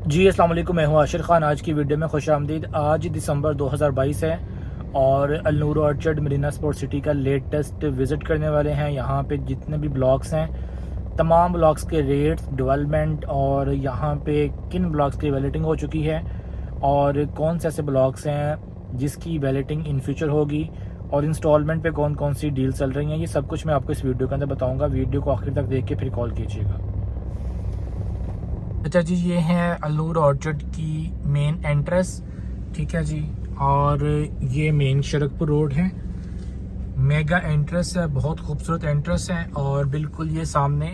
जी अस्सलाम वालेकुम, मैं हूँ आशिर ख़ान। आज की वीडियो में खुश आमदीद। आज दिसंबर 2022 है और Al Noor orchard Marina Sport City का लेटेस्ट विज़िट करने वाले हैं। यहाँ पे जितने भी ब्लॉक्स हैं, तमाम ब्लॉक्स के रेट्स, डेवलपमेंट और यहाँ पे किन ब्लॉक्स की वैलेटिंग हो चुकी है और कौन से ऐसे ब्लॉक्स हैं जिसकी वैलेटिंग इन फ्यूचर होगी और इंस्टॉलमेंट पे कौन कौन सी डील चल रही हैं, ये सब कुछ मैं आपको इस वीडियो के अंदर बताऊँगा। वीडियो को आखिर तक देख के फिर कॉल कीजिएगा। अच्छा जी, ये है अलनूर ऑर्चर्ड की मेन एंट्रेंस, ठीक है जी। और ये मेन शरकपुर रोड है, मेगा एंट्रेंस है, बहुत खूबसूरत एंट्रेंस है। और बिल्कुल ये सामने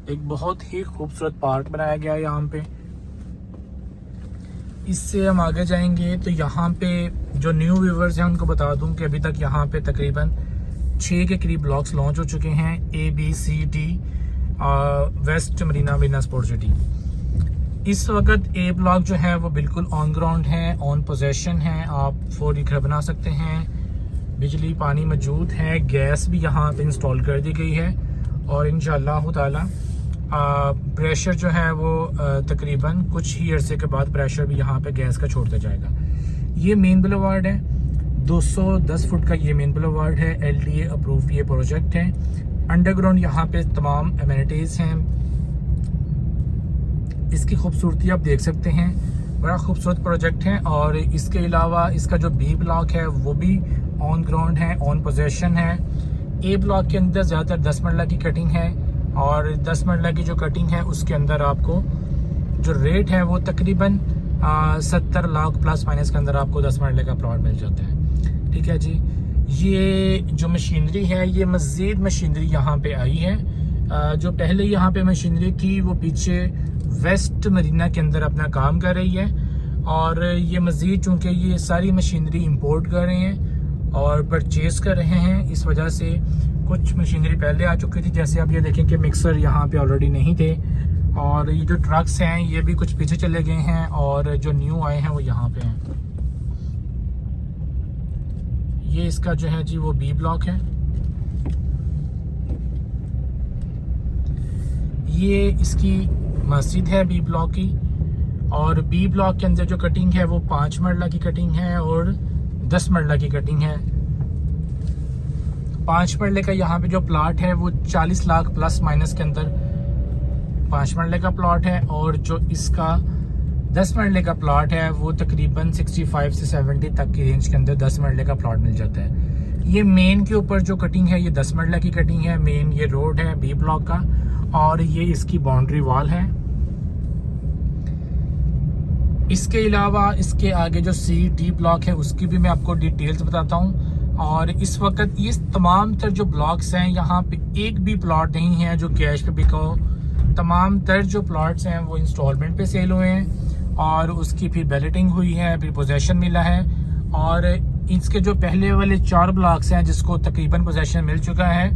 एक बहुत ही खूबसूरत पार्क बनाया गया है यहाँ पे। इससे हम आगे जाएंगे तो यहाँ पे जो न्यू व्यूवर्स हैं उनको बता दूं कि अभी तक यहाँ पे तकरीबन 6 के करीब ब्लॉक्स लॉन्च हो चुके हैं। ABCD west Marina Sport City. इस वक्त ए ब्लॉक जो है वो बिल्कुल ऑन ग्राउंड है, ऑन पोजेशन है। आप फौरी घर बना सकते हैं, बिजली पानी मौजूद है, गैस भी यहाँ पे इंस्टॉल कर दी गई है और इंशाअल्लाह ताला प्रेशर जो है वो तकरीबन कुछ ही अरसे के बाद प्रेशर भी यहाँ पे गैस का छोड़ता जाएगा। ये मेन बुलेवार्ड है, 210 फुट का ये मेन बुलेवार्ड है। LDA अप्रूव ये प्रोजेक्ट है। अंडरग्राउंड यहाँ पे तमाम एमिनिटीज़ हैं। इसकी खूबसूरती आप देख सकते हैं, बड़ा खूबसूरत प्रोजेक्ट है। और इसके अलावा इसका जो B ब्लॉक है वो भी ऑन ग्राउंड है, ऑन पोजेशन है। A ब्लॉक के अंदर ज़्यादातर 10 मरला की कटिंग है और 10 मरला की जो कटिंग है उसके अंदर आपको जो रेट है वो तकरीबन 70 लाख प्लस माइनस के अंदर आपको 10 मरले का प्लॉट मिल जाता है, ठीक है जी। ये जो मशीनरी है, ये मज़ीद मशीनरी यहाँ पे आई है। जो पहले यहाँ पे मशीनरी थी वो पीछे वेस्ट मरीना के अंदर अपना काम कर रही है और ये मज़ीद चूँकि ये सारी मशीनरी इंपोर्ट कर रहे हैं और परचेज़ कर रहे हैं, इस वजह से कुछ मशीनरी पहले आ चुकी थी। जैसे आप ये देखें कि मिक्सर यहाँ पे ऑलरेडी नहीं थे और ये जो ट्रक्स हैं ये भी कुछ पीछे चले गए हैं और जो न्यू आए हैं वो यहाँ पे हैं। ये इसका जो है जी वो B ब्लॉक है। ये इसकी मस्जिद है B ब्लॉक की और B ब्लॉक के अंदर जो कटिंग है वो 5 मरला की कटिंग है और 10 मरला की कटिंग है। 5 मरले का यहाँ पे जो प्लॉट है वो 40 लाख प्लस माइनस के अंदर 5 मरले का प्लॉट है और जो इसका 10 मरले का प्लॉट है वो तकरीबन 65 से 70 तक की रेंज के अंदर 10 मरले का प्लॉट मिल जाता है। ये मेन के ऊपर जो कटिंग है ये 10 मरला की कटिंग है। मेन ये रोड है B ब्लॉक का और ये इसकी बाउंड्री वॉल है। इसके अलावा इसके आगे जो C-D ब्लॉक है उसकी भी मैं आपको डिटेल्स बताता हूँ। और इस वक्त ये तमाम तर जो ब्लॉक्स हैं यहाँ पे एक भी प्लॉट नहीं है जो कैश पे बिका हो। तमाम तर जो प्लॉट्स हैं वो इंस्टॉलमेंट पे सेल हुए हैं और उसकी फिर बैलेटिंग हुई है, फिर पोजेशन मिला है। और इसके जो पहले वाले 4 ब्लॉक्स हैं जिसको तकरीबन पोजेशन मिल चुका है,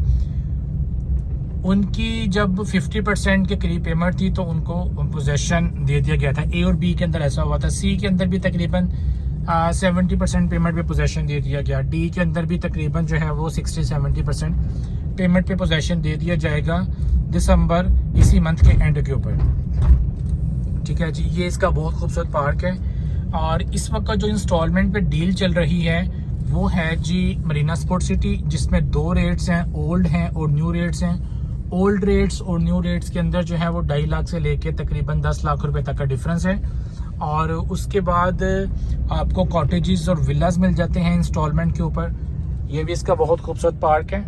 उनकी जब 50% के करीब पेमेंट थी तो उनको पोजेशन दे दिया गया था। A और B के अंदर ऐसा हुआ था। C के अंदर भी तकरीबन 70% पेमेंट पे पोजेशन दे दिया गया। D के अंदर भी तकरीबन जो है वो 60-70% पेमेंट पे पोजेशन दे दिया जाएगा दिसंबर इसी मंथ के एंड के ऊपर, ठीक है जी। ये इसका बहुत खूबसूरत पार्क है और इस वक्त जो इंस्टॉलमेंट पे डील चल रही है वो है जी मरीना स्पोर्ट सिटी, जिसमें 2 रेट्स हैं, ओल्ड हैं और न्यू रेट्स हैं। ओल्ड रेट्स और न्यू रेट्स के अंदर जो है वो 2.5 लाख से लेके तकरीबन 10 लाख रुपए तक का डिफरेंस है। और उसके बाद आपको कॉटेजेस और विलास मिल जाते हैं इंस्टॉलमेंट के ऊपर। ये भी इसका बहुत खूबसूरत पार्क है।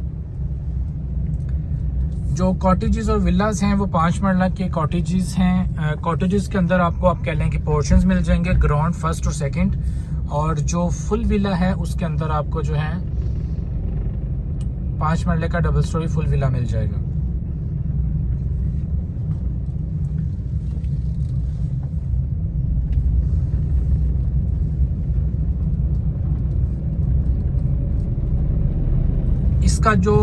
जो कॉटेजेस और विलास हैं वो 5 मरला के कॉटेजेस हैं। कॉटेजेस के अंदर आपको आप कह लें कि पोर्शंस मिल जाएंगे, ग्राउंड, फर्स्ट और सेकंड। और जो फुल विला है उसके अंदर आपको जो है 5 मरले का डबल स्टोरी फुल विला मिल जाएगा। इसका जो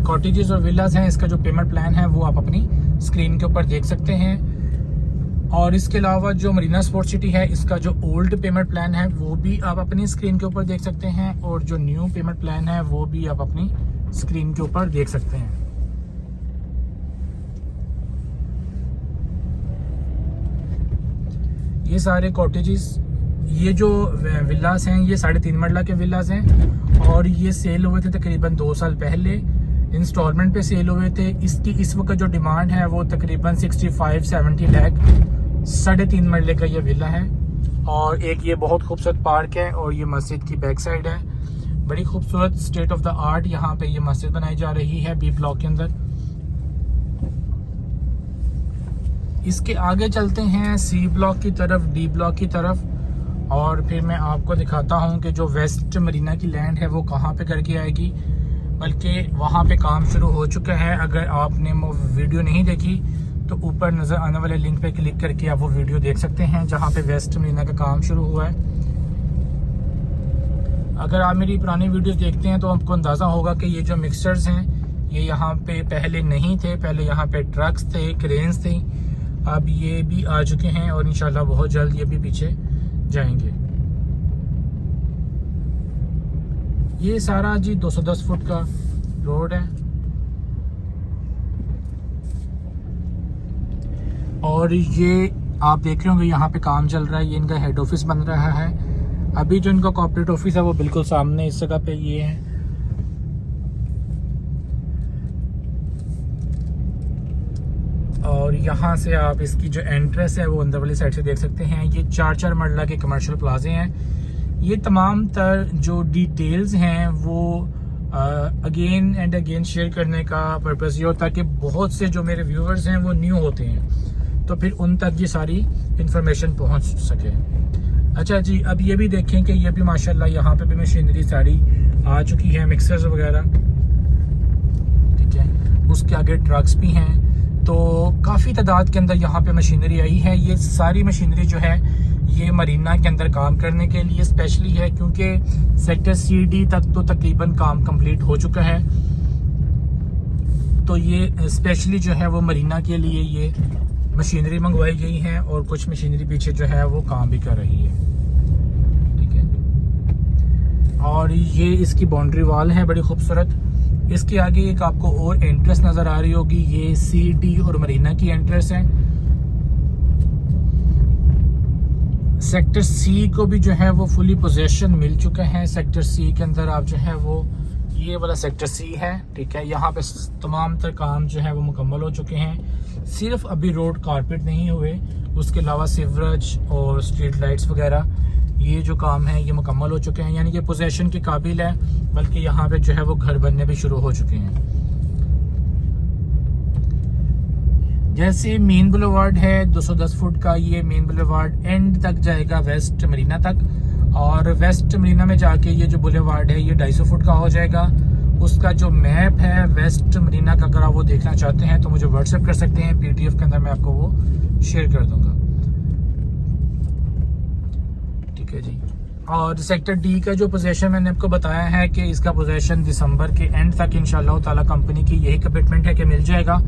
कॉटेजेस और विलास हैं, इसका जो पेमेंट प्लान है वो आप अपनी स्क्रीन के ऊपर देख सकते हैं। और इसके अलावा जो मरीना स्पोर्ट सिटी है इसका जो ओल्ड पेमेंट प्लान है वो भी आप अपनी स्क्रीन के ऊपर देख सकते हैं और जो न्यू पेमेंट प्लान है वो भी आप अपनी स्क्रीन के ऊपर देख सकते हैं। ये सारे कॉटेजेस, ये जो विलास हैं ये 3.5 मरला के विलास हैं और ये सेल हुए थे तकरीबन 2 साल पहले, इंस्टॉलमेंट पे सेल हुए थे। इसकी इस वक्त जो डिमांड है वो तकरीबन 65-70 लाख 3.5 मरले का ये विला है। और एक ये बहुत खूबसूरत पार्क है और ये मस्जिद की बैक साइड है। बड़ी खूबसूरत स्टेट ऑफ द आर्ट यहाँ पे ये मस्जिद बनाई जा रही है बी ब्लॉक के अंदर। इसके आगे चलते हैं सी ब्लॉक की तरफ, डी ब्लॉक की तरफ, और फिर मैं आपको दिखाता हूँ कि जो वेस्ट मरीना की लैंड है वो कहाँ पे करके आएगी। बल्कि वहाँ पे काम शुरू हो चुका है। अगर आपने वो वीडियो नहीं देखी तो ऊपर नज़र आने वाले लिंक पे क्लिक करके आप वो वीडियो देख सकते हैं जहाँ पे वेस्ट मरीना का काम शुरू हुआ है। अगर आप मेरी पुरानी वीडियोस देखते हैं तो आपको अंदाज़ा होगा कि ये जो मिक्सचर्स हैं ये यहाँ पे पहले नहीं थे। पहले यहाँ पे ट्रक्स थे, क्रेन्स थी, अब ये भी आ चुके हैं और इंशाल्लाह बहुत जल्द ये भी पीछे जाएंगे। ये सारा जी 210 फुट का रोड है और ये आप देख रहे होंगे यहाँ पे काम चल रहा है। ये इनका हेड ऑफिस बन रहा है। अभी जो इनका कॉर्पोरेट ऑफिस है वो बिल्कुल सामने इस जगह पे ये है। और यहाँ से आप इसकी जो एंट्रेंस है वो अंदर वाली साइड से देख सकते हैं। ये 4 मरला के कमर्शियल प्लाजे हैं। ये तमाम तर जो डिटेल्स हैं वो अगेन एंड अगेन शेयर करने का पर्पस ये होता है कि बहुत से जो मेरे व्यूअर्स हैं वो न्यू होते हैं तो फिर उन तक ये सारी इंफॉर्मेशन पहुंच सके। अच्छा जी, अब ये भी देखें कि ये भी माशाल्लाह यहाँ पे भी मशीनरी सारी आ चुकी है, मिक्सर्स वगैरह, ठीक है। उसके आगे ट्रक्स भी हैं तो काफ़ी तादाद के अंदर यहाँ पे मशीनरी आई है। ये सारी मशीनरी जो है ये मरीना के अंदर काम करने के लिए स्पेशली है क्योंकि सेक्टर CD तक तो तकरीबन काम कंप्लीट हो चुका है। तो ये स्पेशली जो है वो मरीना के लिए ये मशीनरी मंगवाई गई है और कुछ मशीनरी पीछे जो है वो काम भी कर रही है, ठीक है। और ये इसकी बाउंड्री वॉल है बड़ी खूबसूरत। इसके आगे एक आपको और एंट्रेंस नज़र आ रही होगी, ये CD और मरीना की एंट्रेंस है। सेक्टर C को भी जो है वो फुली पोजेशन मिल चुका है। सेक्टर C के अंदर आप जो है वो ये वाला सेक्टर C है, ठीक है। यहाँ पे तमाम तर काम जो है वो मुकम्मल हो चुके हैं। सिर्फ अभी रोड कारपेट नहीं हुए, उसके अलावा सीवरेज और स्ट्रीट लाइट्स वगैरह ये जो काम है ये मुकम्मल हो चुके हैं, यानी कि पोजेशन के काबिल है। बल्कि यहाँ पे जो है वो घर बनने भी शुरू हो चुके हैं। जैसे मेन बुलेवार्ड है 210 फुट का, ये मेन बुलेवार्ड एंड तक जाएगा वेस्ट मरीना तक, और वेस्ट मरीना में जाके ये जो बुलेवार्ड है ये 250 फुट का हो जाएगा। उसका जो मैप है वेस्ट मरीना का, अगर आप वो देखना चाहते हैं तो मुझे व्हाट्सएप कर सकते हैं, PDF के अंदर मैं आपको वो शेयर कर दूंगा, ठीक है जी। और सेक्टर D का जो पोजीशन मैंने आपको बताया है कि इसका पोजीशन दिसंबर के एंड तक इंशाल्लाह ताला कंपनी की यही कमिटमेंट है कि मिल जाएगा।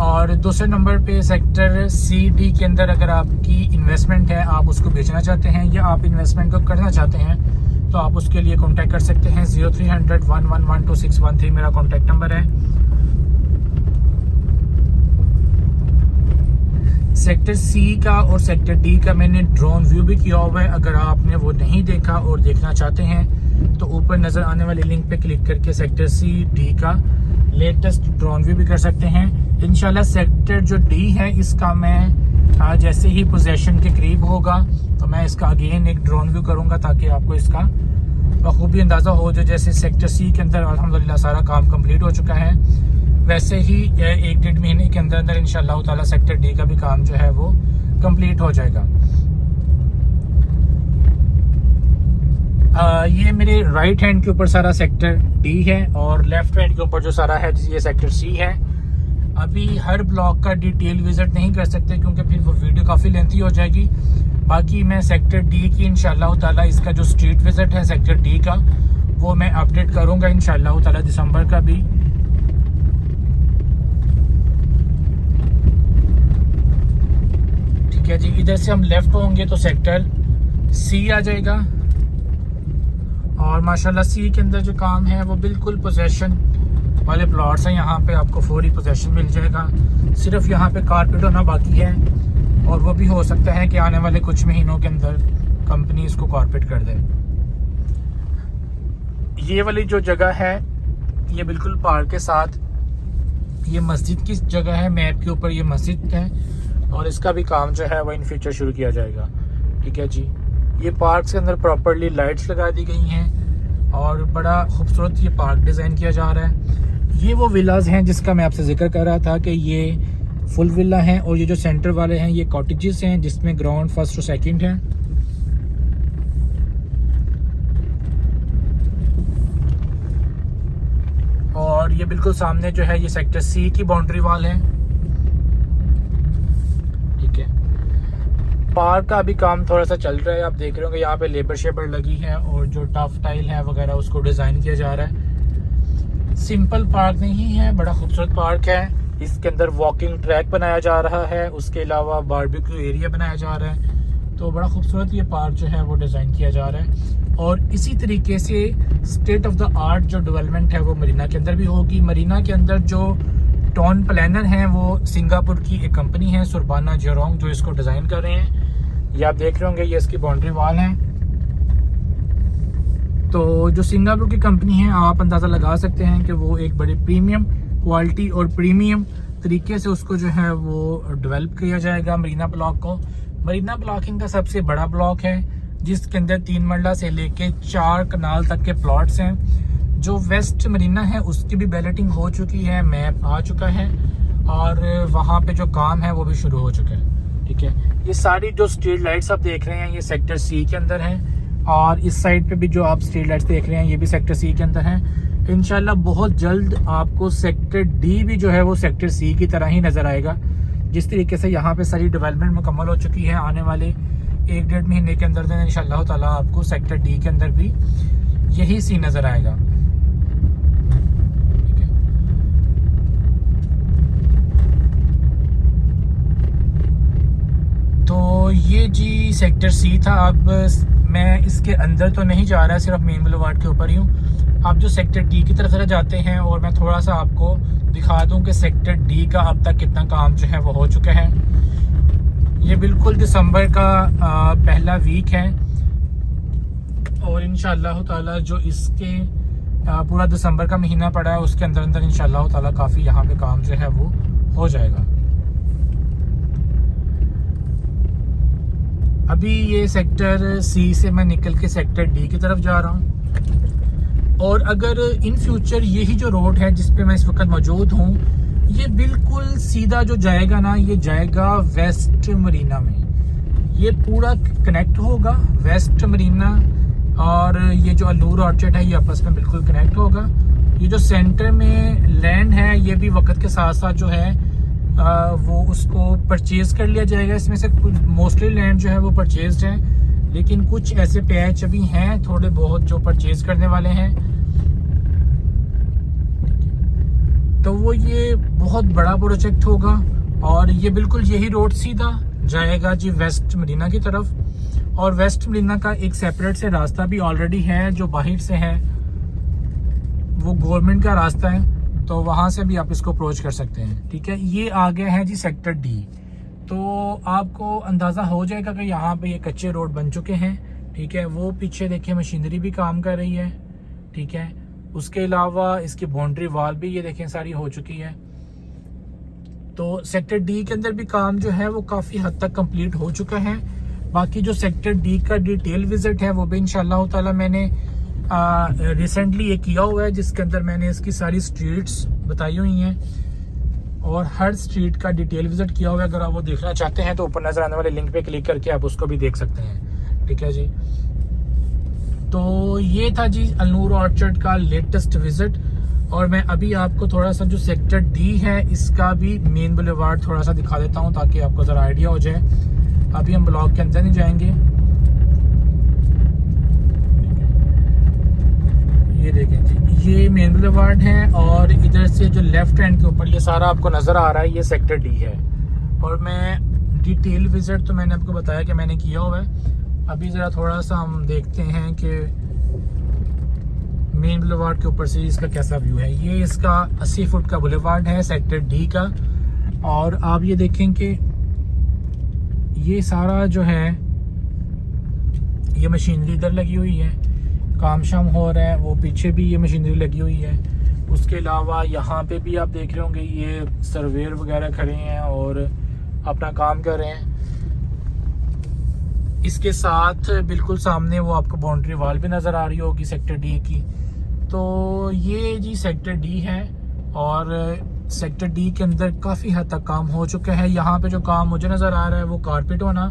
और दूसरे नंबर पे सेक्टर CD के अंदर अगर आपकी इन्वेस्टमेंट है, आप उसको बेचना चाहते हैं या आप इन्वेस्टमेंट को करना चाहते हैं तो आप उसके लिए कांटेक्ट कर सकते हैं। 0300 1112613 मेरा कांटेक्ट नंबर है। सेक्टर C का और सेक्टर D का मैंने ड्रोन व्यू भी किया हुआ है। अगर आपने वो नहीं देखा और देखना चाहते हैं तो ऊपर नज़र आने वाले लिंक पे क्लिक करके सेक्टर C D का लेटेस्ट ड्रोन व्यू भी कर सकते हैं। इंशाल्लाह सेक्टर जो D है इसका मैं जैसे ही पोजीशन के करीब होगा तो मैं इसका अगेन एक ड्रोन व्यू करूंगा ताकि आपको इसका बखूबी अंदाज़ा हो। जो जैसे सेक्टर C के अंदर अल्हम्दुलिल्लाह सारा काम कंप्लीट हो चुका है, वैसे ही 1-1.5 महीने के अंदर अंदर इंशाल्लाह ताला सेक्टर D का भी काम जो है वो कंप्लीट हो जाएगा। ये मेरे राइट हैंड के ऊपर सारा सेक्टर D है और लेफ्ट हैंड के ऊपर जो सारा है ये सेक्टर C है। अभी हर ब्लॉक का डिटेल विजिट नहीं कर सकते क्योंकि फिर वो वीडियो काफ़ी लेंथी हो जाएगी। बाकी मैं सेक्टर D की इंशाल्लाह ताला इसका जो स्ट्रीट विजिट है सेक्टर D का वो मैं अपडेट करूंगा इंशाल्लाह ताला दिसंबर का भी। ठीक है जी, इधर से हम लेफ्ट होंगे तो सेक्टर C आ जाएगा और माशाल्लाह C के अंदर जो काम है वो बिल्कुल पोजेशन वाले प्लॉट्स हैं। यहाँ पे आपको फौरी पोजेशन मिल जाएगा, सिर्फ यहाँ पे कारपेट होना बाकी है। और वो भी हो सकता है कि आने वाले कुछ महीनों के अंदर कंपनी इसको कॉर्पोरेट कर दे। ये वाली जो जगह है ये बिल्कुल पार्क के साथ ये मस्जिद की जगह है, मैप के ऊपर ये मस्जिद है और इसका भी काम जो है वो इन फ्यूचर शुरू किया जाएगा। ठीक है जी। ये पार्क के अंदर प्रॉपर्ली लाइट्स लगा दी गई हैं और बड़ा खूबसूरत ये पार्क डिज़ाइन किया जा रहा है। ये वो विलाज हैं जिसका मैं आपसे जिक्र कर रहा था कि ये फुल विला हैं और ये जो सेंटर वाले हैं ये कॉटेजेस हैं जिसमें ग्राउंड फर्स्ट और सेकंड है। और ये बिल्कुल सामने जो है ये सेक्टर सी की बाउंड्री वाल है। ठीक है। पार्क का अभी काम थोड़ा सा चल रहा है, आप देख रहे होंगे यहाँ पे लेबर शेबर लगी है और जो टफ टाइल है वगैरह उसको डिज़ाइन किया जा रहा है। सिंपल पार्क नहीं है, बड़ा खूबसूरत पार्क है। इसके अंदर वॉकिंग ट्रैक बनाया जा रहा है, उसके अलावा बारबेक्यू एरिया बनाया जा रहा है। तो बड़ा खूबसूरत ये पार्क जो है वो डिज़ाइन किया जा रहा है। और इसी तरीके से स्टेट ऑफ द आर्ट जो डेवलपमेंट है वो मरीना के अंदर भी होगी। मरीना के अंदर जो टाउन प्लानर हैं वो सिंगापुर की एक कंपनी है सुरबाना जेरोंग जो इसको डिज़ाइन कर रहे हैं। ये आप देख रहे होंगे ये इसकी बाउंड्री वाल है। तो जो सिंगापुर की कंपनी है आप अंदाज़ा लगा सकते हैं कि वो एक बड़ी प्रीमियम क्वालिटी और प्रीमियम तरीके से उसको जो है वो डेवलप किया जाएगा मरीना ब्लॉक को। मरीना ब्लॉकिंग का सबसे बड़ा ब्लॉक है जिसके अंदर 3 मरला से लेके 4 कनाल तक के प्लॉट्स हैं। जो वेस्ट मरीना है उसकी भी बैलेटिंग हो चुकी है, मैप आ चुका है और वहाँ पे जो काम है वो भी शुरू हो चुका है। ठीक है। ये सारी जो स्ट्रीट लाइट्स आप देख रहे हैं ये सेक्टर सी के अंदर हैं और इस साइड पे भी जो आप स्ट्रीट लाइट्स देख रहे हैं ये भी सेक्टर सी के अंदर हैं। इंशाल्लाह बहुत जल्द आपको सेक्टर डी भी जो है वो सेक्टर सी की तरह ही नज़र आएगा। जिस तरीके से यहाँ पे सारी डेवलपमेंट मुकम्मल हो चुकी है, आने वाले 1-1.5 महीने के अंदर इंशाल्लाह ताला आपको सेक्टर डी के अंदर भी यही सी नज़र आएगा। ठीक है। तो ये जी सेक्टर सी था। अब मैं इसके अंदर तो नहीं जा रहा, सिर्फ मेन बुलेवार्ड के ऊपर ही हूँ। आप जो सेक्टर डी की तरफ जरा जाते हैं और मैं थोड़ा सा आपको दिखा दूं कि सेक्टर डी का अब तक कितना काम जो है वो हो चुका है। ये बिल्कुल दिसंबर का पहला वीक है और इंशाल्लाह ताला जो इसके पूरा दिसंबर का महीना पड़ा है उसके अंदर अंदर इंशाल्लाह ताला काफ़ी यहाँ पे काम जो है वो हो जाएगा। अभी ये सेक्टर सी से मैं निकल के सेक्टर डी की तरफ जा रहा हूँ और अगर इन फ्यूचर यही जो रोड है जिस पे मैं इस वक्त मौजूद हूँ ये बिल्कुल सीधा जो जाएगा ना ये जाएगा वेस्ट मरीना में। ये पूरा कनेक्ट होगा वेस्ट मरीना और ये जो अल्लूर ऑर्चर्ड है ये आपस में बिल्कुल कनेक्ट होगा। ये जो सेंटर में लैंड है ये भी वक्त के साथ साथ जो है वो उसको परचेज कर लिया जाएगा। इसमें से कुछ मोस्टली लैंड जो है वो परचेज्ड है लेकिन कुछ ऐसे पैच अभी हैं थोड़े बहुत जो परचेज करने वाले हैं। तो वो ये बहुत बड़ा प्रोजेक्ट होगा और ये बिल्कुल यही रोड सीधा जाएगा जी वेस्ट मरीना की तरफ। और वेस्ट मरीना का एक सेपरेट से रास्ता भी ऑलरेडी है जो बाहर से है, वो गवर्नमेंट का रास्ता है, तो वहाँ से भी आप इसको अप्रोच कर सकते हैं। ठीक है। ये आ गया है जी सेक्टर डी। तो आपको अंदाज़ा हो जाएगा कि यहाँ पे ये कच्चे रोड बन चुके हैं। ठीक है। वो पीछे देखिए मशीनरी भी काम कर रही है। ठीक है। उसके अलावा इसकी बाउंड्री वाल भी ये देखें सारी हो चुकी है। तो सेक्टर डी के अंदर भी काम जो है वो काफ़ी हद तक कंप्लीट हो चुका है। बाकी जो सेक्टर डी का डिटेल विजिट है वो भी इंशाल्लाह ताला मैंने रिसेंटली ये किया हुआ है जिसके अंदर मैंने इसकी सारी स्ट्रीट्स बताई हुई हैं और हर स्ट्रीट का डिटेल विजिट किया हुआ है। अगर आप वो देखना चाहते हैं तो ऊपर नजर आने वाले लिंक पे क्लिक करके आप उसको भी देख सकते हैं। ठीक है जी। तो ये था जी अल्नूर ऑर्चर्ड का लेटेस्ट विजिट और मैं अभी आपको थोड़ा सा जो सेक्टर डी है इसका भी मेन बुलेवार्ड थोड़ा सा दिखा देता हूँ ताकि आपको ज़रा आइडिया हो जाए। अभी हम ब्लॉक के अंदर नहीं जाएंगे। ये देखें जी ये मेन बुलेवार्ड है और इधर से जो लेफ्ट हैंड के ऊपर ये सारा आपको नज़र आ रहा है ये सेक्टर डी है। और मैं डिटेल विजिट तो मैंने आपको बताया कि मैंने किया हुआ है। अभी ज़रा थोड़ा सा हम देखते हैं कि मेन बुलेवार्ड के ऊपर से इसका कैसा व्यू है। ये इसका 80 फुट का बुलेवार्ड है सेक्टर डी का और आप ये देखें कि ये सारा जो है ये मशीनरी इधर लगी हुई है, काम शाम हो रहा है, वो पीछे भी ये मशीनरी लगी हुई है। उसके अलावा यहाँ पे भी आप देख रहे होंगे ये सर्वेयर वगैरह खड़े हैं और अपना काम कर रहे हैं। इसके साथ बिल्कुल सामने वो आपको बाउंड्री वॉल भी नज़र आ रही होगी सेक्टर डी की। तो ये जी सेक्टर डी है और सेक्टर डी के अंदर काफ़ी हद तक काम हो चुका है। यहाँ पे जो काम मुझे नज़र आ रहा है वो कारपेट होना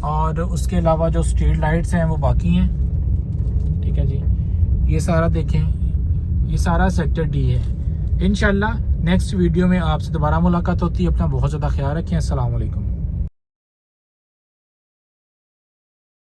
और उसके अलावा जो स्ट्रीट लाइट्स हैं वो बाकी हैं। ठीक है जी, ये सारा देखें, ये सारा सेक्टर डी है। इंशाल्लाह नेक्स्ट वीडियो में आपसे दोबारा मुलाकात होती है। अपना बहुत ज़्यादा ख्याल रखें। अस्सलाम वालेकुम।